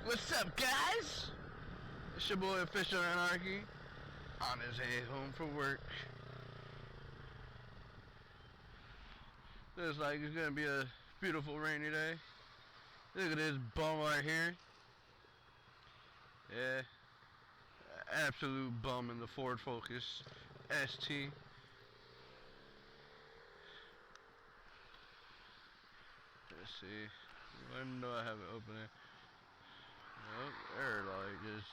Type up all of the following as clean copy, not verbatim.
What's up, guys? It's your boy Official Anarchy on his way home from work. Looks like it's gonna be a beautiful rainy day. Look at this bum right here. Yeah, absolute bum in the Ford Focus ST. Let's see. I know I have it open there. Nope, there like just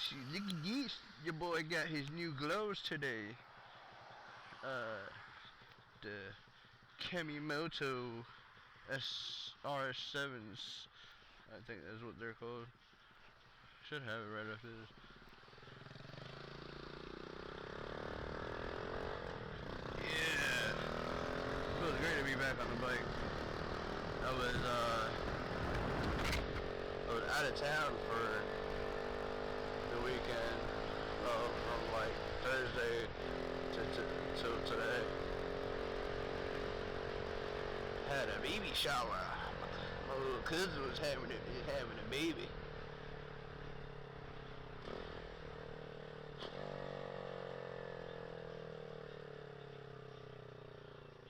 See, look at this. Your boy got his new gloves today. The Kamimoto SR7s. I think that's what they're called. Should have it right after this. Yeah. Feels great to be back on the bike. I was out of town for the weekend, from like Thursday till today. Had a baby shower. My little cousin was having a baby.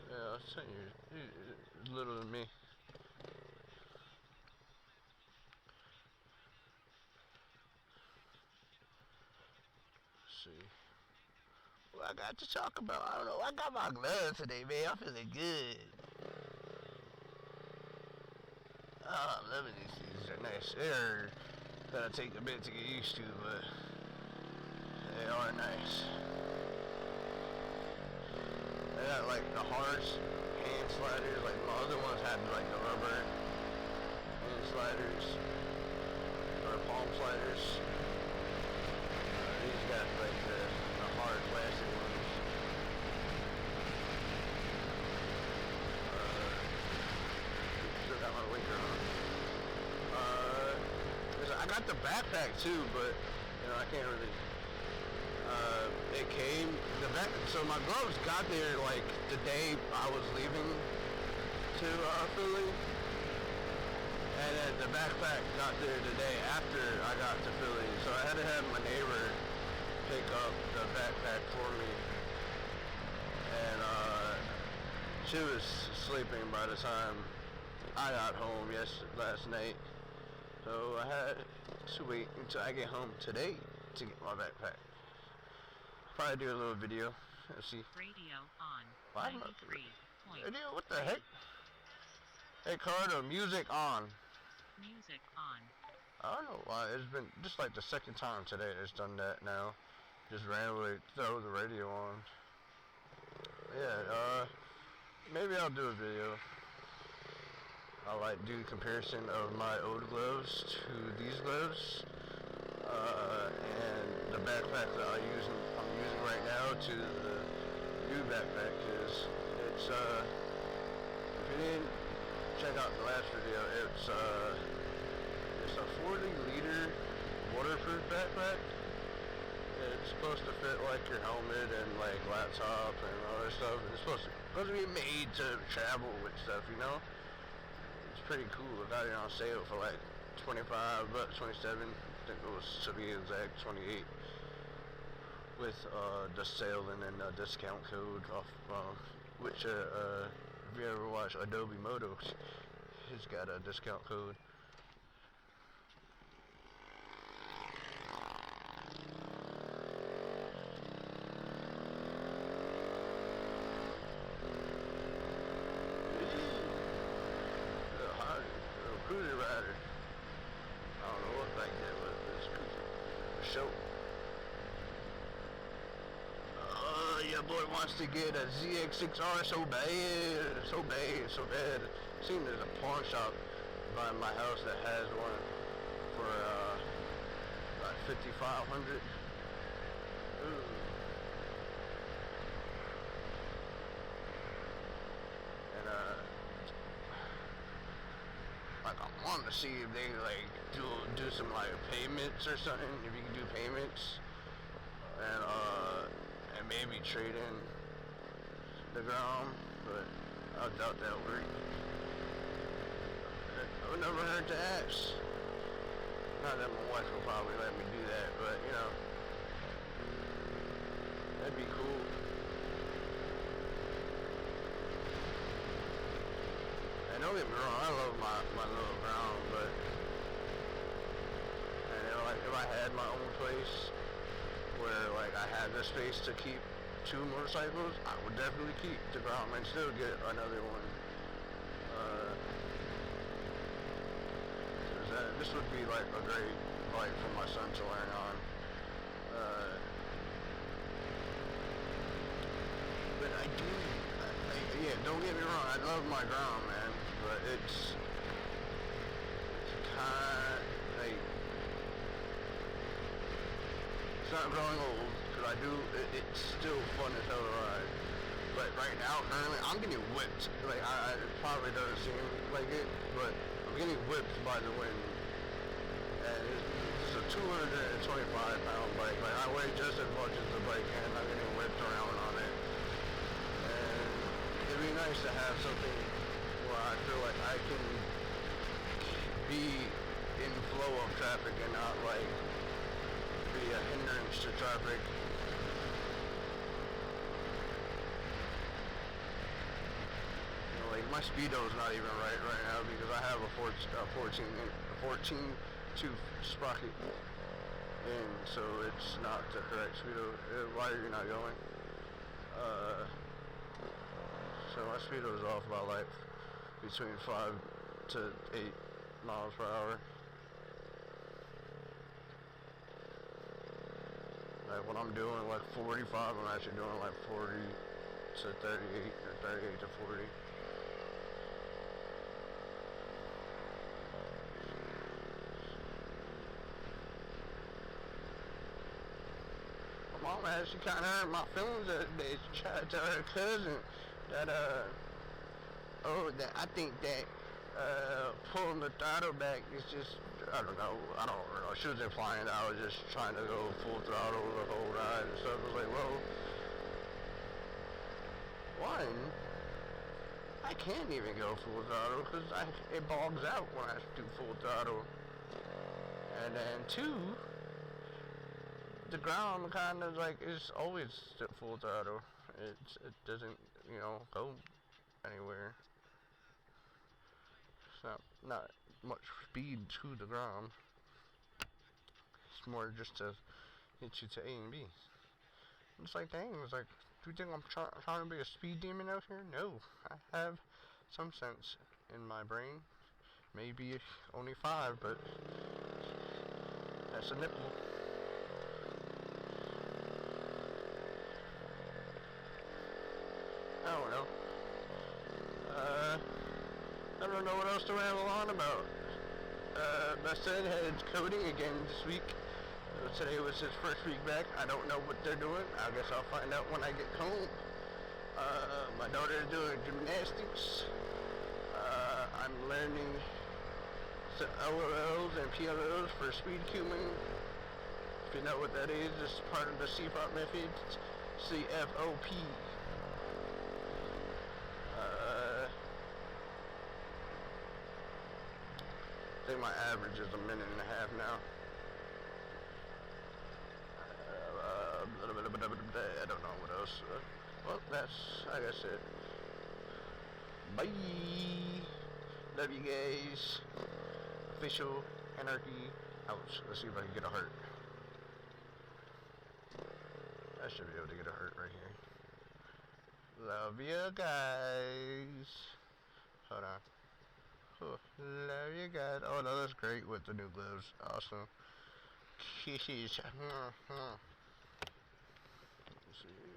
Yeah, I was telling you, he's little than me. Let's see. Well, I got to talk about, I don't know, I got my gloves today, man. I'm feeling good. Oh, I'm loving these. These are nice. They're gonna take a bit to get used to, but they are nice. They got like the hard hand sliders, like my other ones had like the rubber hand sliders or palm sliders. These got like the hard plastic ones. Still got my winker on. I got the backpack too, but you know I can't really. It came so my gloves got there like the day I was leaving to Philly, and then the backpack got there the day after I got to Philly. So I had to have my neighbor pick up the backpack for me, and she was sleeping by the time I got home last night. So I had to wait until I get home today to get my backpack. Probably do a little video. Let's see. Radio on. Why 93. Radio? What the heck? Hey Carter, music on. Music on. I don't know why. It's been just like the second time today it's done that now. Just randomly throw the radio on. Yeah, maybe I'll do a video. I'll like do a comparison of my old gloves to these gloves. And the backpack that I'm using right now to the new backpack, because it's if you didn't check out the last video, it's a 40-liter waterproof backpack. It's supposed to fit like your helmet and like laptop and all that stuff. It's supposed to be made to travel with stuff, you know. It's pretty cool. I got it on sale for like $25, 27. I think it was, to be exact, 28. With the sale and then a discount code off, which if you ever watch Adobe Moto, he's got a discount code. Cruiser rider. I don't know what back there was, but it's cruiser. Show. Your boy wants to get a ZX6R so bad, so bad, so bad. I've seen there's a pawn shop by my house that has one for about $5,500. And like I want to see if they like do some like payments or something. If you can do payments, and maybe trade in the ground, but I doubt that'll work. It would never hurt to ask. Not that my wife will probably let me do that, but you know, that'd be cool. And don't get me wrong, I love my little ground, but and you know, like if I had my own place where like I had the space to keep 2 motorcycles, I would definitely keep the ground and still get another one. This would be like a great bike for my son to learn on. But yeah, don't get me wrong, I love my ground, man, but it's kind of like, it's not growing old, because it's still fun as hell to ride. But right now, currently, I'm getting whipped. Like, it probably doesn't seem like it, but I'm getting whipped by the wind. And it's a 225-pound bike. Like, I weigh just as much as the bike, and I'm getting whipped around on it. And it'd be nice to have something where I feel like I can be in flow of traffic and not, like, be a hindrance to traffic. Like, my speedo's not even right now because I have a 14 tooth sprocket in, so it's not the correct speedo. Why are you not going? So my speedo is off by like between 5 to 8 miles per hour. Like when I'm doing like 45, I'm actually doing like 40 to 38 or 38 to 40. Mom actually kind of hurt my feelings the other day. She tried to tell her cousin that, that I think that, pulling the throttle back is just, I don't know. She was implying that I was just trying to go full throttle the whole ride and stuff. I was like, well, one, I can't even go full throttle because it bogs out when I do full throttle. And then two, the ground kind of like is always full throttle. It doesn't, you know, go anywhere. It's not much speed to the ground. It's more just to get you to A and B. It's like, dang, it's like, do you think I'm trying to be a speed demon out here? No, I have some sense in my brain. Maybe only 5, but that's a nipple. I don't know. I don't know what else to ramble on about. My son had coding again this week. Today was his first week back. I don't know what they're doing. I guess I'll find out when I get home. My daughter is doing gymnastics. I'm learning some LOLs and PLOs for speed cubing. If you know what that is, it's part of the CFOP method. CFOP. I think my average is 1.5 minutes now. I don't know what else. Well, that's, I guess it. Bye. Love you guys. Official anarchy out. Let's see if I can get a heart. I should be able to get a heart right here. Love you guys. Hold on. Oh, love you guys. Oh, no, that's great with the new gloves. Awesome. Kisses. Let's see.